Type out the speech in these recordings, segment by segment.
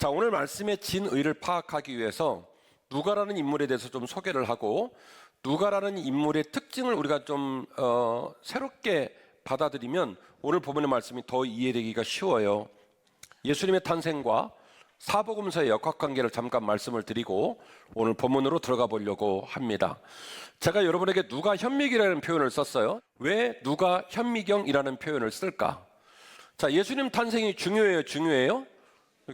자, 오늘 말씀의 진의를 파악하기 위해서 누가라는 인물에 대해서 좀 소개를 하고 누가라는 인물의 특징을 우리가 좀 새롭게 받아들이면 오늘 본문의 말씀이 더 이해되기가 쉬워요. 예수님의 탄생과 사복음서의 역학관계를 잠깐 말씀을 드리고 오늘 본문으로 들어가 보려고 합니다. 제가 여러분에게 누가 현미경이라는 표현을 썼어요. 왜 누가 현미경이라는 표현을 쓸까? 자, 예수님 탄생이 중요해요?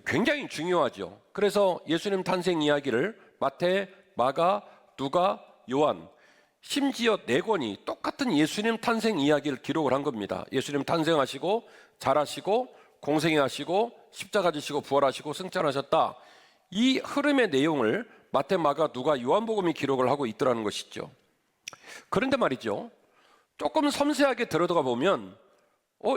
굉장히 중요하죠. 그래서 예수님 탄생 이야기를 마태, 마가, 누가, 요한 심지어 4권이 똑같은 예수님 탄생 이야기를 기록을 한 겁니다. 예수님 탄생하시고 자라시고 공생하시고 십자가 지시고 부활하시고 승천하셨다. 이 흐름의 내용을 마태, 마가, 누가, 요한복음이 기록을 하고 있더라는 것이죠. 그런데 말이죠, 조금 섬세하게 들어가 보면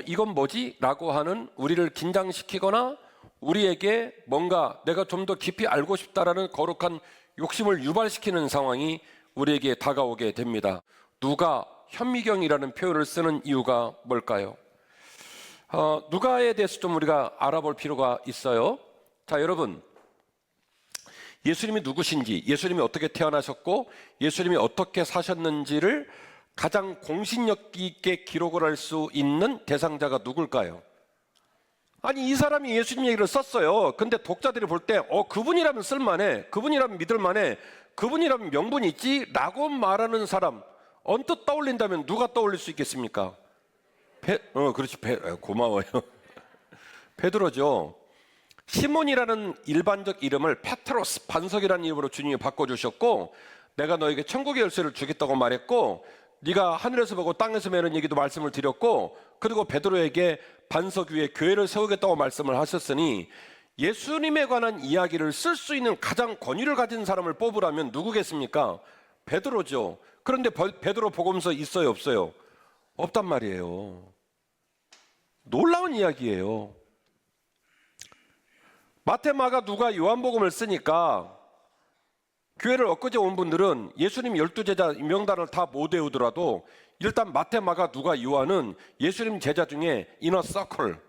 이건 뭐지? 라고 하는 우리를 긴장시키거나 우리에게 뭔가 내가 좀 더 깊이 알고 싶다라는 거룩한 욕심을 유발시키는 상황이 우리에게 다가오게 됩니다. 누가 현미경이라는 표현을 쓰는 이유가 뭘까요? 누가에 대해서 좀 우리가 알아볼 필요가 있어요. 자, 여러분, 예수님이 누구신지, 예수님이 어떻게 태어나셨고 예수님이 어떻게 사셨는지를 가장 공신력 있게 기록을 할 수 있는 대상자가 누굴까요? 아니, 이 사람이 예수님 얘기를 썼어요. 근데 독자들이 볼 때 그분이라면 쓸만해, 그분이라면 믿을만해, 그분이라면 명분이 있지 라고 말하는 사람 언뜻 떠올린다면 누가 떠올릴 수 있겠습니까? 그렇지, 고마워요. 베드로죠. 시몬이라는 일반적 이름을 페트로스, 반석이라는 이름으로 주님이 바꿔주셨고, 내가 너에게 천국의 열쇠를 주겠다고 말했고, 네가 하늘에서 보고 땅에서 매는 얘기도 말씀을 드렸고, 그리고 베드로에게 반석 위에 교회를 세우겠다고 말씀을 하셨으니 예수님에 관한 이야기를 쓸 수 있는 가장 권위를 가진 사람을 뽑으라면 누구겠습니까? 베드로죠. 그런데 베드로 복음서 있어요, 없어요? 없단 말이에요. 놀라운 이야기예요. 마태, 마가, 누가, 요한복음을 쓰니까 교회를 엊그제 온 분들은 예수님 12제자 명단을 다 못 외우더라도 일단 마태, 마가, 누가, 요한은 예수님 제자 중에 이너서클,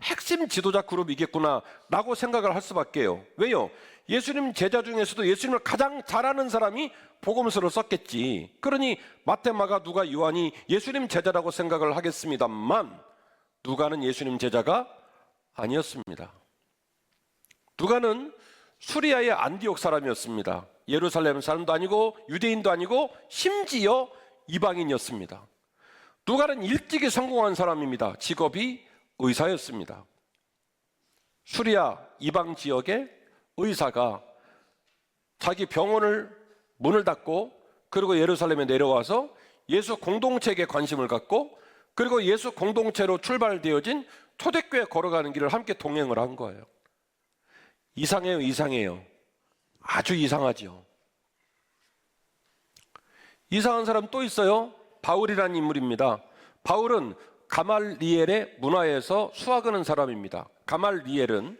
핵심 지도자 그룹이겠구나 라고 생각을 할 수밖에요. 왜요? 예수님 제자 중에서도 예수님을 가장 잘 아는 사람이 복음서를 썼겠지. 그러니 마태, 마가, 누가, 요한이 예수님 제자라고 생각을 하겠습니다만 누가는 예수님 제자가 아니었습니다. 누가는 수리아의 안디옥 사람이었습니다. 예루살렘 사람도 아니고 유대인도 아니고 심지어 이방인이었습니다. 누가는 일찍이 성공한 사람입니다. 직업이 의사였습니다. 수리아 이방 지역의 의사가 자기 병원을 문을 닫고 그리고 예루살렘에 내려와서 예수 공동체에게 관심을 갖고 그리고 예수 공동체로 출발되어진 초대교회 걸어가는 길을 함께 동행을 한 거예요. 이상해요. 아주 이상하죠. 이상한 사람 또 있어요. 바울이라는 인물입니다. 바울은 가말리엘의 문화에서 수학하는 사람입니다. 가말리엘은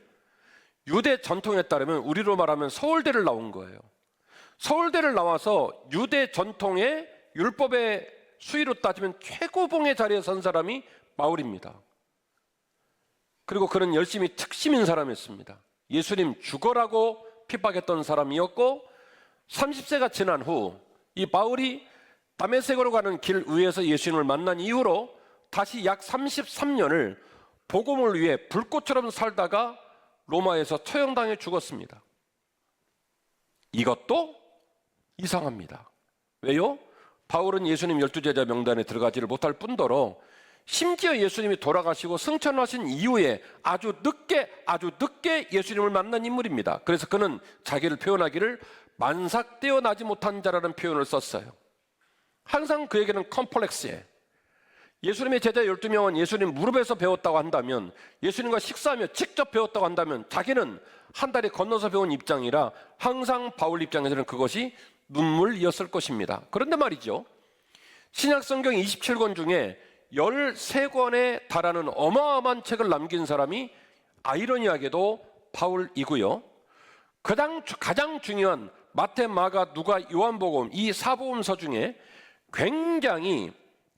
유대 전통에 따르면 우리로 말하면 서울대를 나온 거예요. 서울대를 나와서 유대 전통의 율법의 수위로 따지면 최고봉의 자리에 선 사람이 바울입니다. 그리고 그는 열심히 특심인 사람이었습니다. 예수님 죽어라고 핍박했던 사람이었고 30세가 지난 후 이 바울이 다메섹으로 가는 길 위에서 예수님을 만난 이후로 다시 약 33년을 복음을 위해 불꽃처럼 살다가 로마에서 처형당해 죽었습니다. 이것도 이상합니다. 왜요? 바울은 예수님 12제자 명단에 들어가지를 못할 뿐더러 심지어 예수님이 돌아가시고 승천하신 이후에 아주 늦게 예수님을 만난 인물입니다. 그래서 그는 자기를 표현하기를 만삭되어 나지 못한 자라는 표현을 썼어요. 항상 그에게는 컴플렉스에 예수님의 제자 12명은 예수님 무릎에서 배웠다고 한다면, 예수님과 식사하며 직접 배웠다고 한다면 자기는 한 다리 건너서 배운 입장이라 항상 바울 입장에서는 그것이 눈물이었을 것입니다. 그런데 말이죠, 신약성경 27권 중에 13권에 달하는 어마어마한 책을 남긴 사람이 아이러니하게도 바울이고요, 가장 중요한 마태, 마가, 누가, 요한복음 이 사복음서 중에 굉장히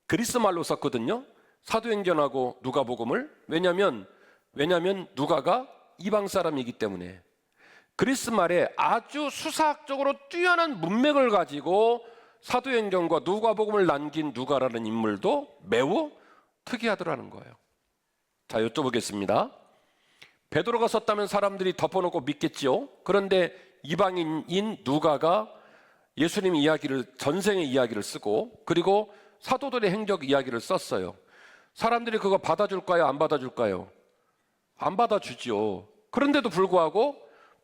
그리스 말로 썼거든요. 사도행전하고 누가복음을. 왜냐하면 누가가 이방 사람이기 때문에 그리스 말에 아주 수사학적으로 뛰어난 문맥을 가지고 사도행전과 누가복음을 남긴 누가라는 인물도 매우 특이하더라는 거예요. 자, 여쭤보겠습니다. 베드로가 썼다면 사람들이 덮어놓고 믿겠지요. 그런데 이방인인 누가가 예수님 이야기를, 전생의 이야기를 쓰고 그리고 사도들의 행적 이야기를 썼어요. 사람들이 그거 받아줄까요? 안 받아줄까요? 안 받아주지요. 그런데도 불구하고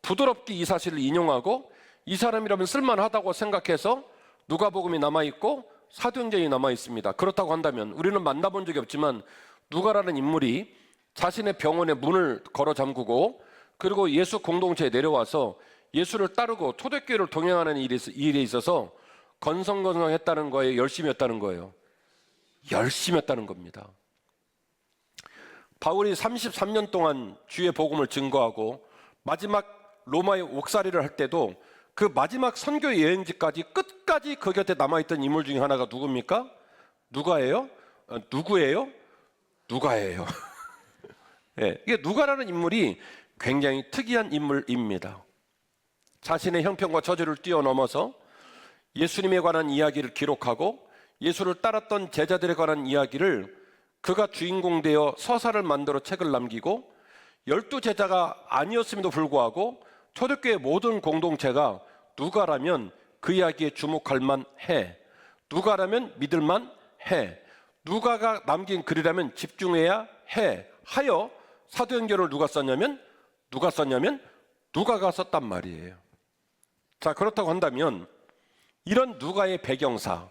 부드럽게 이 사실을 인용하고 이 사람이라면 쓸만하다고 생각해서 누가복음이 남아있고 사도행전이 남아있습니다. 그렇다고 한다면 우리는 만나본 적이 없지만 누가라는 인물이 자신의 병원의 문을 걸어 잠그고 그리고 예수 공동체에 내려와서 예수를 따르고 초대교회를 동행하는 일에 있어서 건성건성했다는 거에 열심히 했다는 거예요. 열심히 했다는 겁니다. 바울이 33년 동안 주의 복음을 증거하고 마지막 로마의 옥살이를 할 때도 그 마지막 선교 여행지까지 끝까지 그 곁에 남아있던 인물 중에 하나가 누굽니까? 누가예요? 누구예요? 누가예요. 네, 이게 누가라는 인물이 굉장히 특이한 인물입니다. 자신의 형편과 처지를 뛰어넘어서 예수님에 관한 이야기를 기록하고 예수를 따랐던 제자들에 관한 이야기를 그가 주인공 되어 서사를 만들어 책을 남기고 12제자가 아니었음에도 불구하고 초대교회 모든 공동체가 누가라면 그 이야기에 주목할 만해, 누가라면 믿을만 해, 누가가 남긴 글이라면 집중해야 해 하여 사도행전을 누가 썼냐면 누가가 썼단 말이에요. 자, 그렇다고 한다면 이런 누가의 배경사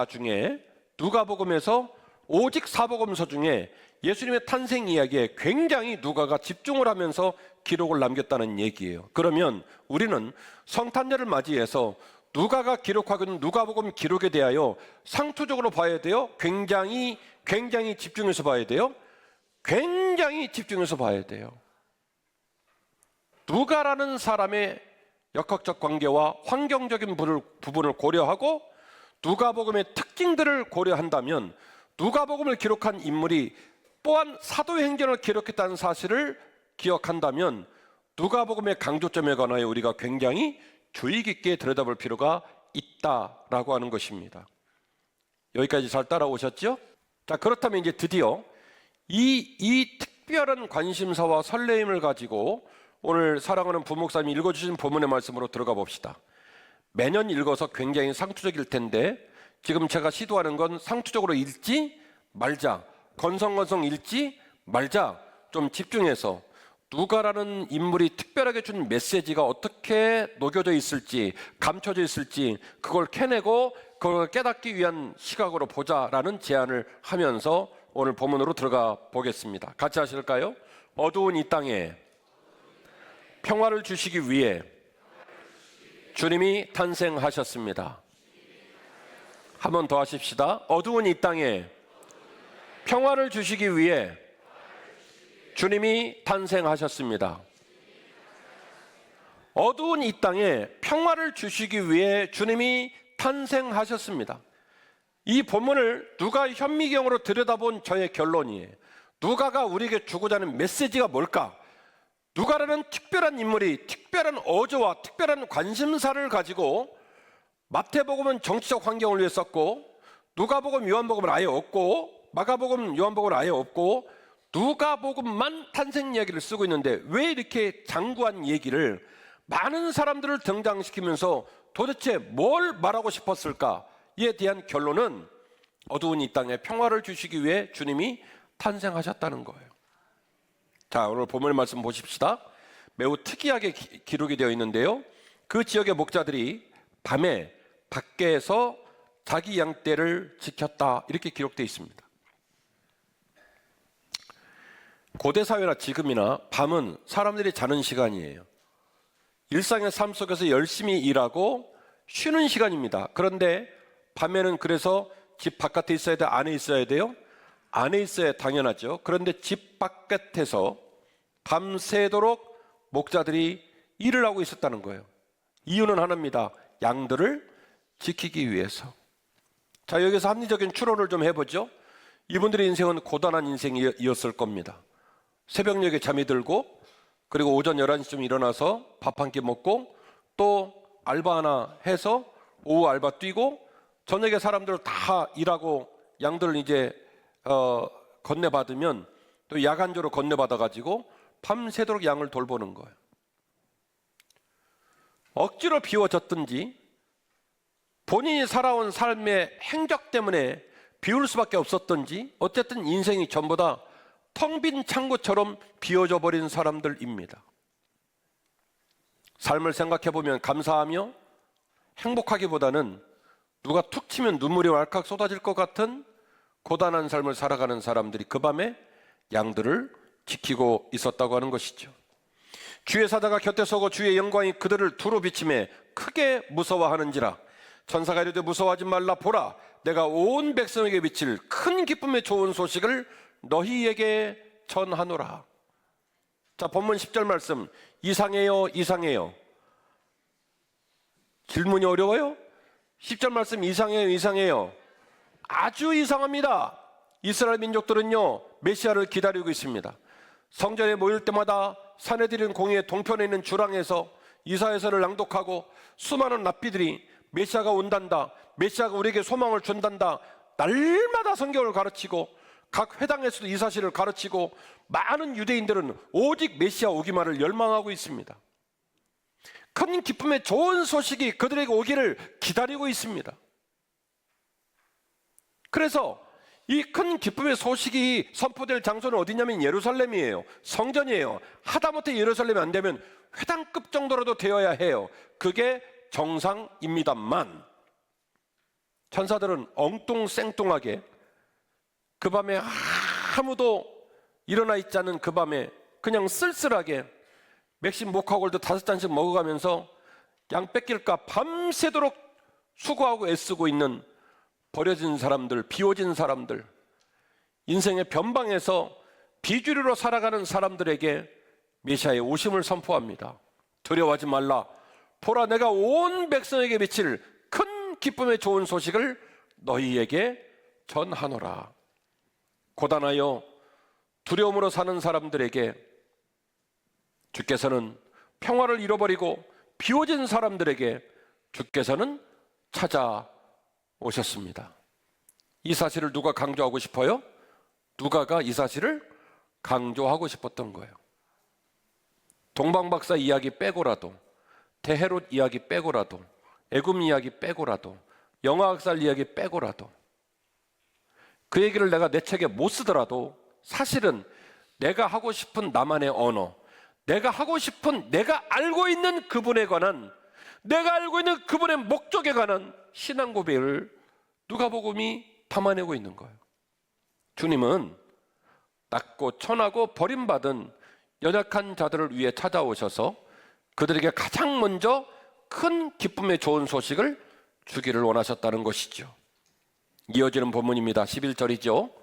중에 누가복음에서 오직 사복음서 중에 예수님의 탄생 이야기에 굉장히 누가가 집중을 하면서 기록을 남겼다는 얘기예요. 그러면 우리는 성탄절을 맞이해서 누가가 기록하고 있는 누가복음 기록에 대하여 상투적으로 봐야 돼요? 굉장히 집중해서 봐야 돼요? 굉장히 집중해서 봐야 돼요. 누가라는 사람의 역학적 관계와 환경적인 부분을 고려하고 누가복음의 특징들을 고려한다면 누가복음을 기록한 인물이 또한 사도행전을 기록했다는 사실을 기억한다면 누가복음의 강조점에 관하여 우리가 굉장히 주의 깊게 들여다볼 필요가 있다라고 하는 것입니다. 여기까지 잘 따라오셨죠? 자, 그렇다면 이제 드디어 이 특별한 관심사와 설레임을 가지고 오늘 사랑하는 부목사님이 읽어주신 본문의 말씀으로 들어가 봅시다. 매년 읽어서 굉장히 상투적일 텐데 지금 제가 시도하는 건 상투적으로 읽지 말자, 건성건성 읽지 말자, 좀 집중해서 누가라는 인물이 특별하게 준 메시지가 어떻게 녹여져 있을지, 감춰져 있을지 그걸 캐내고 그걸 깨닫기 위한 시각으로 보자라는 제안을 하면서 오늘 본문으로 들어가 보겠습니다. 같이 하실까요? 어두운 이 땅에 평화를 주시기 위해 주님이 탄생하셨습니다. 한 번 더 하십시다. 어두운 이 땅에 평화를 주시기 위해 주님이 탄생하셨습니다. 어두운 이 땅에 평화를 주시기 위해 주님이 탄생하셨습니다. 이 본문을 누가 현미경으로 들여다본 저의 결론이에요. 누가가 우리에게 주고자 하는 메시지가 뭘까? 누가라는 특별한 인물이 특별한 어조와 특별한 관심사를 가지고 마태복음은 정치적 환경을 위해 썼고 누가복음, 요한복음은 아예 없고 마가복음, 요한복음은 아예 없고 누가복음만 탄생 이야기를 쓰고 있는데 왜 이렇게 장구한 얘기를 많은 사람들을 등장시키면서 도대체 뭘 말하고 싶었을까에 대한 결론은 어두운 이 땅에 평화를 주시기 위해 주님이 탄생하셨다는 거예요. 자, 오늘 본문의 말씀 보십시다. 매우 특이하게 기록이 되어 있는데요. 그 지역의 목자들이 밤에 밖에서 자기 양떼를 지켰다 이렇게 기록되어 있습니다. 고대 사회나 지금이나 밤은 사람들이 자는 시간이에요. 일상의 삶 속에서 열심히 일하고 쉬는 시간입니다. 그런데 밤에는 그래서 집 바깥에 있어야 돼요? 안에 있어야 돼요? 안에 있어야 당연하죠. 그런데 집 바깥에서 밤새도록 목자들이 일을 하고 있었다는 거예요. 이유는 하나입니다. 양들을 지키기 위해서. 자, 여기서 합리적인 추론을 좀 해보죠. 이분들의 인생은 고단한 인생이었을 겁니다. 새벽녘에 잠이 들고 그리고 오전 11시쯤 일어나서 밥 한 끼 먹고 또 알바 하나 해서 오후 알바 뛰고 저녁에 사람들 다 일하고 양들을 이제 건네받으면 또 야간조로 건네받아가지고 밤새도록 양을 돌보는 거예요. 억지로 비워졌든지 본인이 살아온 삶의 행적 때문에 비울 수밖에 없었던지 어쨌든 인생이 전부 다 텅 빈 창고처럼 비워져 버린 사람들입니다. 삶을 생각해 보면 감사하며 행복하기보다는 누가 툭 치면 눈물이 왈칵 쏟아질 것 같은 고단한 삶을 살아가는 사람들이 그 밤에 양들을 지키고 있었다고 하는 것이죠. 주의 사자가 곁에 서고 주의 영광이 그들을 두루 비치매 크게 무서워하는지라. 천사가 이르되 무서워하지 말라. 보라, 내가 온 백성에게 비칠 큰 기쁨의 좋은 소식을 너희에게 전하노라. 자, 본문 10절 말씀. 이상해요, 이상해요. 질문이 어려워요? 10절 말씀 이상해요, 이상해요. 아주 이상합니다. 이스라엘 민족들은요 메시아를 기다리고 있습니다. 성전에 모일 때마다 사내들인 공의의 동편에 있는 주랑에서 이사야서를 낭독하고 수많은 랍비들이 메시아가 온단다, 메시아가 우리에게 소망을 준단다, 날마다 성경을 가르치고 각 회당에서도 이 사실을 가르치고 많은 유대인들은 오직 메시아 오기만을 열망하고 있습니다. 큰 기쁨의 좋은 소식이 그들에게 오기를 기다리고 있습니다. 그래서 이 큰 기쁨의 소식이 선포될 장소는 어디냐면 예루살렘이에요. 성전이에요. 하다못해 예루살렘이 안 되면 회당급 정도라도 되어야 해요. 그게 정상입니다만 천사들은 엉뚱생뚱하게 그 밤에 아무도 일어나 있지 않은 그 밤에 그냥 쓸쓸하게 맥심 모카골드 5잔씩 먹어가면서 양 뺏길까 밤새도록 수고하고 애쓰고 있는 버려진 사람들, 비워진 사람들, 인생의 변방에서 비주류로 살아가는 사람들에게 메시아의 오심을 선포합니다. 두려워하지 말라. 보라, 내가 온 백성에게 비칠 큰 기쁨의 좋은 소식을 너희에게 전하노라. 고단하여 두려움으로 사는 사람들에게 주께서는 평화를 잃어버리고 비워진 사람들에게 주께서는 찾아오셨습니다. 이 사실을 누가 강조하고 싶어요? 누가가 이 사실을 강조하고 싶었던 거예요. 동방박사 이야기 빼고라도, 대헤롯 이야기 빼고라도, 애굽 이야기 빼고라도, 영화학살 이야기 빼고라도, 그 얘기를 내가 내 책에 못 쓰더라도 사실은 내가 하고 싶은 나만의 언어, 내가 하고 싶은 내가 알고 있는 그분에 관한, 내가 알고 있는 그분의 목적에 관한 신앙 고백을 누가복음이 담아내고 있는 거예요. 주님은 낮고 천하고 버림받은 연약한 자들을 위해 찾아오셔서 그들에게 가장 먼저 큰 기쁨의 좋은 소식을 주기를 원하셨다는 것이죠. 이어지는 본문입니다. 11절이죠.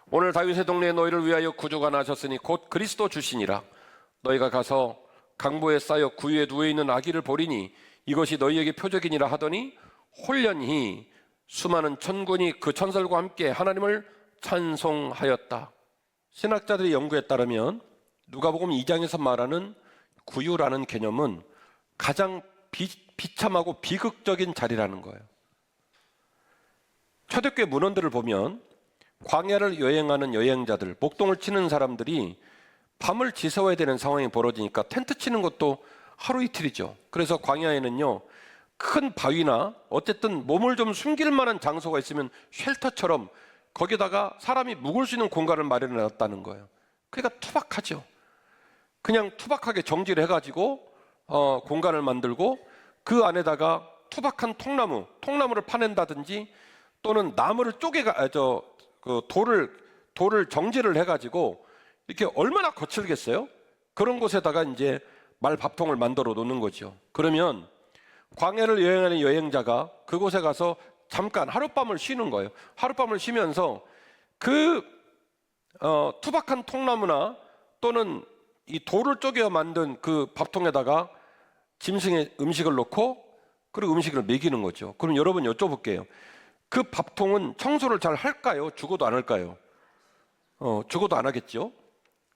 오늘 다윗의 동네에 너희를 위하여 구주가 나셨으니 곧 그리스도 주시니라. 너희가 가서 강보에 쌓여 구유에 누워있는 아기를 보리니 이것이 너희에게 표적이니라 하더니 홀련히 수많은 천군이 그 천사들과 함께 하나님을 찬송하였다. 신학자들의 연구에 따르면 누가복음 2장에서 말하는 구유라는 개념은 가장 비참하고 비극적인 자리라는 거예요. 초대교회 문헌들을 보면 광야를 여행하는 여행자들, 목동을 치는 사람들이 밤을 지새워야 되는 상황이 벌어지니까 텐트 치는 것도 하루 이틀이죠. 그래서 광야에는요 큰 바위나 어쨌든 몸을 좀 숨길 만한 장소가 있으면 쉘터처럼 거기다가 사람이 묵을 수 있는 공간을 마련해 놨다는 거예요. 그러니까 투박하죠. 그냥 투박하게 정지를 해가지고 공간을 만들고 그 안에다가 투박한 통나무를 파낸다든지 또는 나무를 돌을 정지를 해가지고 이렇게 얼마나 거칠겠어요? 그런 곳에다가 이제 말밥통을 만들어 놓는 거죠. 그러면 광야를 여행하는 여행자가 그곳에 가서 잠깐 하룻밤을 쉬는 거예요. 하룻밤을 쉬면서 그 투박한 통나무나 또는 이 돌을 쪼개 만든 그 밥통에다가 짐승의 음식을 넣고 그리고 음식을 먹이는 거죠. 그럼 여러분 여쭤볼게요. 그 밥통은 청소를 잘 할까요? 죽어도 안 할까요? 죽어도 안 하겠죠.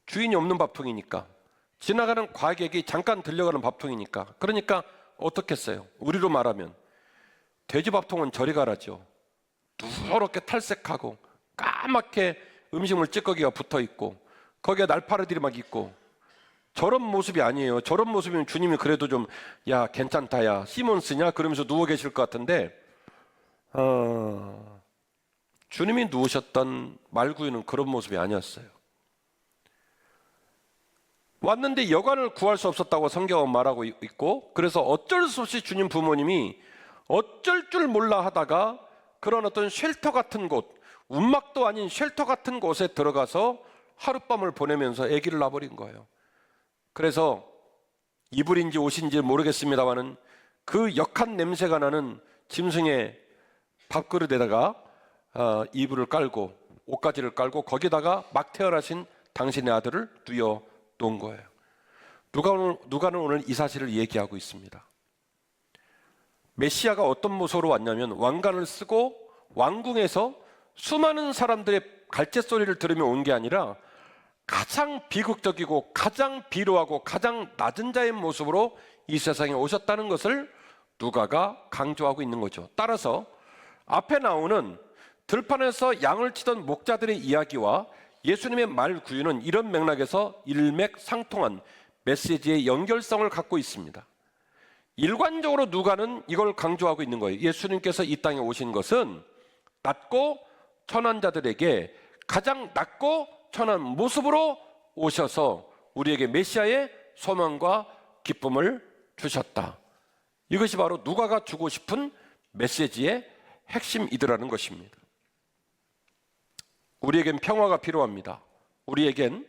주인이 없는 밥통이니까, 지나가는 과객이 잠깐 들려가는 밥통이니까. 그러니까 어떻겠어요? 우리로 말하면 돼지 밥통은 저리 가라죠. 누렇게 탈색하고 까맣게 음식물 찌꺼기가 붙어 있고 거기에 날파리들이 막 있고, 저런 모습이 아니에요. 저런 모습이면 주님이 그래도 좀 야 괜찮다 야 시몬스냐 그러면서 누워 계실 것 같은데, 주님이 누우셨던 말구유는 그런 모습이 아니었어요. 왔는데 여관을 구할 수 없었다고 성경은 말하고 있고, 그래서 어쩔 수 없이 주님 부모님이 어쩔 줄 몰라 하다가 그런 어떤 쉘터 같은 곳, 움막도 아닌 쉘터 같은 곳에 들어가서 하룻밤을 보내면서 아기를 낳아버린 거예요. 그래서 이불인지 옷인지 모르겠습니다만은 그 역한 냄새가 나는 짐승의 밥그릇에다가 이불을 깔고 옷가지를 깔고 거기다가 막 태어나신 당신의 아들을 뉘어 놓은 거예요. 누가는 오늘 이 사실을 얘기하고 있습니다. 메시아가 어떤 모습으로 왔냐면 왕관을 쓰고 왕궁에서 수많은 사람들의 갈채소리를 들으며 온 게 아니라 가장 비극적이고 가장 비루하고 가장 낮은 자의 모습으로 이 세상에 오셨다는 것을 누가가 강조하고 있는 거죠. 따라서 앞에 나오는 들판에서 양을 치던 목자들의 이야기와 예수님의 말구유는 이런 맥락에서 일맥상통한 메시지의 연결성을 갖고 있습니다. 일관적으로 누가는 이걸 강조하고 있는 거예요. 예수님께서 이 땅에 오신 것은 낮고 천한 자들에게 가장 낮고 천한 모습으로 오셔서 우리에게 메시아의 소망과 기쁨을 주셨다. 이것이 바로 누가가 주고 싶은 메시지의 핵심이더라는 것입니다. 우리에겐 평화가 필요합니다. 우리에겐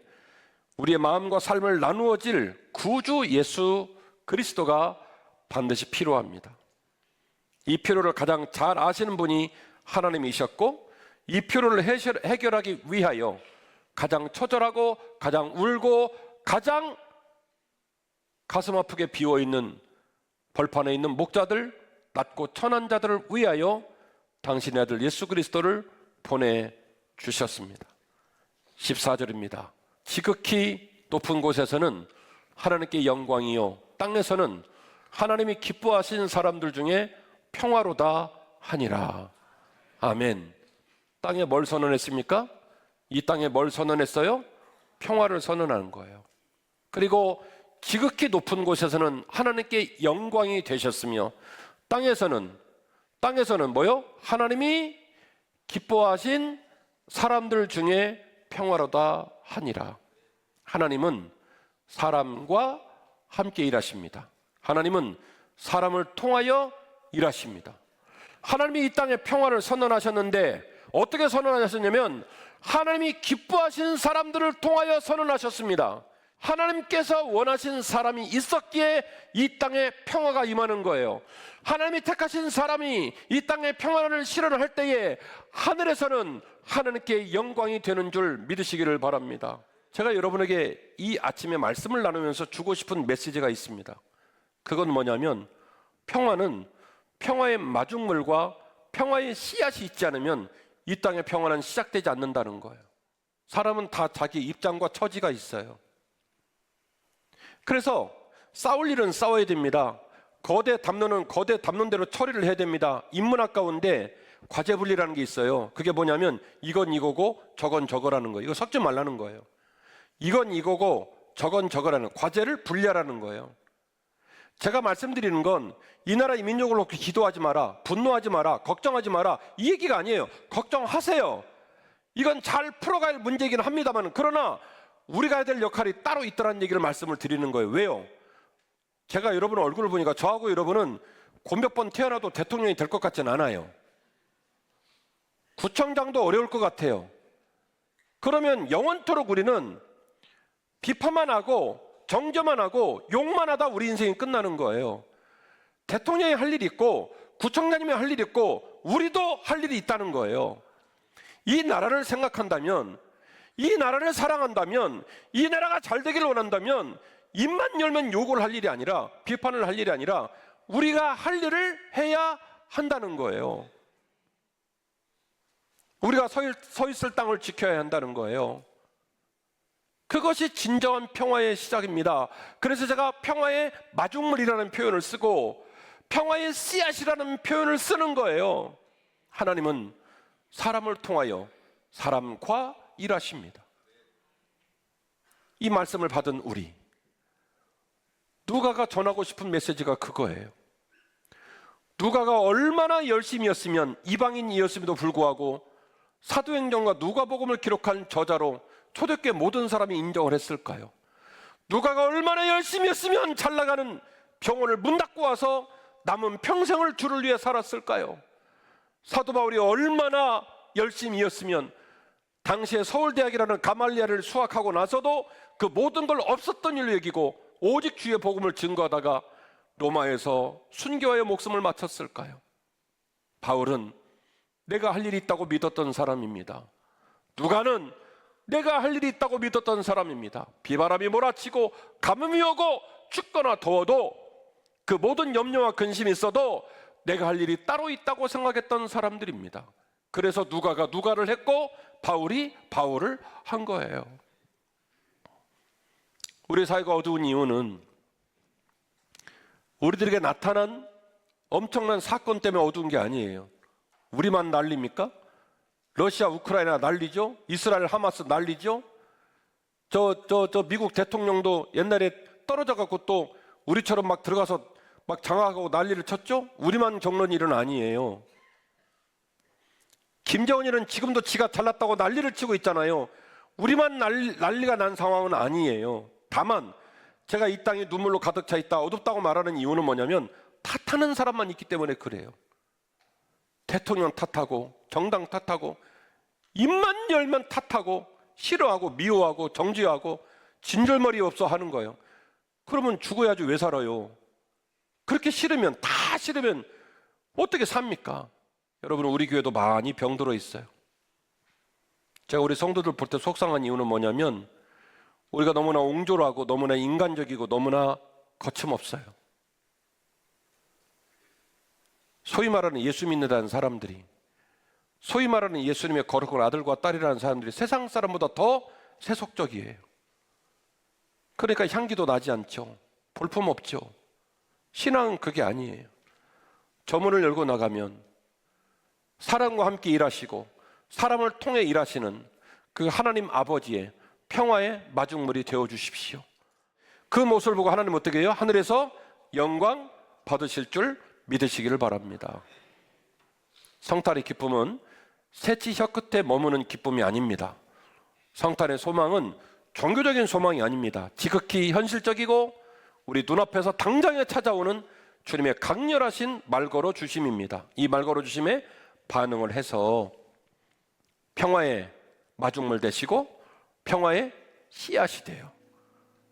우리의 마음과 삶을 나누어질 구주 예수 그리스도가 반드시 필요합니다. 이 필요를 가장 잘 아시는 분이 하나님이셨고, 이 필요를 해결하기 위하여 가장 처절하고 가장 울고 가장 가슴 아프게 비워있는 벌판에 있는 목자들, 낮고 천한 자들을 위하여 당신의 아들 예수 그리스도를 보내주셨습니다. 14절입니다. 지극히 높은 곳에서는 하나님께 영광이요 땅에서는 하나님이 기뻐하신 사람들 중에 평화로다 하니라. 아멘. 땅에 뭘 선언했습니까? 이 땅에 뭘 선언했어요? 평화를 선언하는 거예요. 그리고 지극히 높은 곳에서는 하나님께 영광이 되셨으며 땅에서는 뭐요? 하나님이 기뻐하신 사람들 중에 평화로다 하니라. 하나님은 사람과 함께 일하십니다. 하나님은 사람을 통하여 일하십니다. 하나님이 이 땅에 평화를 선언하셨는데 어떻게 선언하셨냐면 하나님이 기뻐하신 사람들을 통하여 선언하셨습니다. 하나님께서 원하신 사람이 있었기에 이 땅에 평화가 임하는 거예요. 하나님이 택하신 사람이 이 땅에 평화를 실현할 때에 하늘에서는 하나님께 영광이 되는 줄 믿으시기를 바랍니다. 제가 여러분에게 이 아침에 말씀을 나누면서 주고 싶은 메시지가 있습니다. 그건 뭐냐면 평화는 평화의 마중물과 평화의 씨앗이 있지 않으면 이 땅의 평화는 시작되지 않는다는 거예요. 사람은 다 자기 입장과 처지가 있어요. 그래서 싸울 일은 싸워야 됩니다. 거대 담론은 대로 처리를 해야 됩니다. 인문학 가운데 과제분리라는 게 있어요. 그게 뭐냐면 이건 이거고 저건 저거라는 거예요. 이거 섞지 말라는 거예요. 이건 이거고 저건 저거라는 과제를 분리하라는 거예요. 제가 말씀드리는 건 이 나라의 민족을 놓고 기도하지 마라, 분노하지 마라, 걱정하지 마라 이 얘기가 아니에요. 걱정하세요. 이건 잘 풀어갈 문제이긴 합니다만, 그러나 우리가 해야 될 역할이 따로 있다는 얘기를 말씀을 드리는 거예요. 왜요? 제가 여러분 얼굴을 보니까 저하고 여러분은 몇 번 태어나도 대통령이 될 것 같진 않아요. 구청장도 어려울 것 같아요. 그러면 영원토록 우리는 비판만 하고 정죄만 하고 욕만 하다 우리 인생이 끝나는 거예요. 대통령이 할 일이 있고 구청장님이 할 일이 있고 우리도 할 일이 있다는 거예요. 이 나라를 생각한다면, 이 나라를 사랑한다면, 이 나라가 잘 되기를 원한다면 입만 열면 욕을 할 일이 아니라, 비판을 할 일이 아니라 우리가 할 일을 해야 한다는 거예요. 우리가 서 있을 땅을 지켜야 한다는 거예요. 그것이 진정한 평화의 시작입니다. 그래서 제가 평화의 마중물이라는 표현을 쓰고 평화의 씨앗이라는 표현을 쓰는 거예요. 하나님은 사람을 통하여 사람과 일하십니다. 이 말씀을 받은 우리, 누가가 전하고 싶은 메시지가 그거예요. 누가가 얼마나 열심이었으면, 이방인이었음에도 불구하고 사도행전과 누가복음을 기록한 저자로 초대교회 모든 사람이 인정을 했을까요? 누가가 얼마나 열심히 했으면 잘 나가는 병원을 문 닫고 와서 남은 평생을 주를 위해 살았을까요? 사도 바울이 얼마나 열심히였으면 당시에 서울대학이라는 가말리아를 수학하고 나서도 그 모든 걸 없었던 일로 여기고 오직 주의 복음을 증거하다가 로마에서 순교하여 목숨을 마쳤을까요? 바울은 내가 할 일이 있다고 믿었던 사람입니다. 누가는 내가 할 일이 있다고 믿었던 사람입니다. 비바람이 몰아치고 가뭄이 오고 춥거나 더워도 그 모든 염려와 근심이 있어도 내가 할 일이 따로 있다고 생각했던 사람들입니다. 그래서 누가가 누가를 했고 바울이 바울을 한 거예요. 우리 사회가 어두운 이유는 우리들에게 나타난 엄청난 사건 때문에 어두운 게 아니에요. 우리만 난립니까? 러시아 우크라이나 난리죠. 이스라엘 하마스 난리죠. 저 미국 대통령도 옛날에 떨어져 갖고 또 우리처럼 막 들어가서 막 장악하고 난리를 쳤죠. 우리만 겪는 일은 아니에요. 김정은이는 지금도 지가 잘났다고 난리를 치고 있잖아요. 우리만 난리가 난 상황은 아니에요. 다만 제가 이 땅이 눈물로 가득 차 있다, 어둡다고 말하는 이유는 뭐냐면 탓하는 사람만 있기 때문에 그래요. 대통령 탓하고 정당 탓하고 입만 열면 탓하고 싫어하고 미워하고 정죄하고 진절머리 없어 하는 거예요. 그러면 죽어야지 왜 살아요? 그렇게 싫으면, 다 싫으면 어떻게 삽니까? 여러분, 우리 교회도 많이 병들어 있어요. 제가 우리 성도들 볼 때 속상한 이유는 뭐냐면 우리가 너무나 옹졸하고 너무나 인간적이고 너무나 거침없어요. 소위 말하는 예수 믿는다는 사람들이, 소위 말하는 예수님의 거룩한 아들과 딸이라는 사람들이 세상 사람보다 더 세속적이에요. 그러니까 향기도 나지 않죠. 볼품 없죠. 신앙은 그게 아니에요. 저 문을 열고 나가면 사람과 함께 일하시고 사람을 통해 일하시는 그 하나님 아버지의 평화의 마중물이 되어주십시오. 그 모습을 보고 하나님 어떻게 해요? 하늘에서 영광 받으실 줄 믿으시기를 바랍니다. 성탄의 기쁨은 새치 혀 끝에 머무는 기쁨이 아닙니다. 성탄의 소망은 종교적인 소망이 아닙니다. 지극히 현실적이고 우리 눈앞에서 당장에 찾아오는 주님의 강렬하신 말걸어 주심입니다. 이 말걸어 주심에 반응을 해서 평화의 마중물 되시고 평화의 씨앗이 돼요.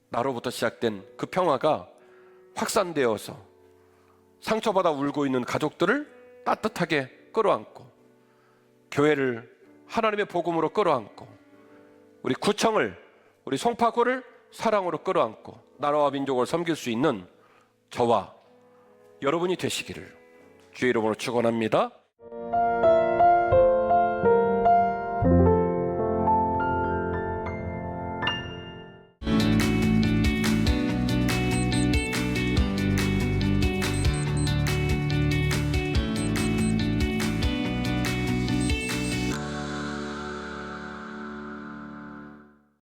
나로부터 시작된 그 평화가 확산되어서 상처받아 울고 있는 가족들을 따뜻하게 끌어안고, 교회를 하나님의 복음으로 끌어안고, 우리 구청을, 우리 송파구를 사랑으로 끌어안고 나라와 민족을 섬길 수 있는 저와 여러분이 되시기를 주의 이름으로 축원합니다.